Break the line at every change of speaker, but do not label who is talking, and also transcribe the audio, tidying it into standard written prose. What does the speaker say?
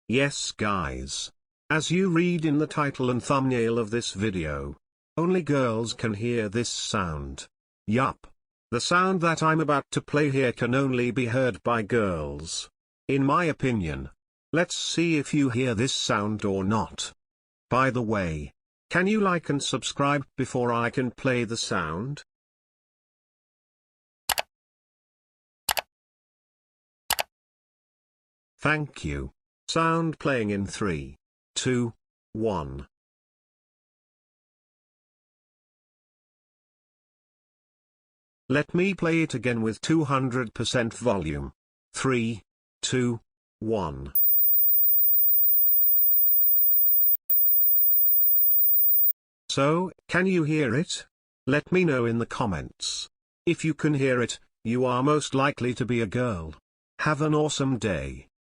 Yes guys. As you read in the title and thumbnail of this video, only girls can hear this sound. Yup. The sound that I'm about to play here can only be heard by girls. In my opinion. Let's see if you hear this sound or not. By the way, can you like and subscribe before I can play the sound? Thank you. Sound playing in 3, 2, 1. Let me play it again with 200% volume. 3, 2, 1. So, can you hear it? Let me know in the comments. If you can hear it, you are most likely to be a girl. Have an awesome day.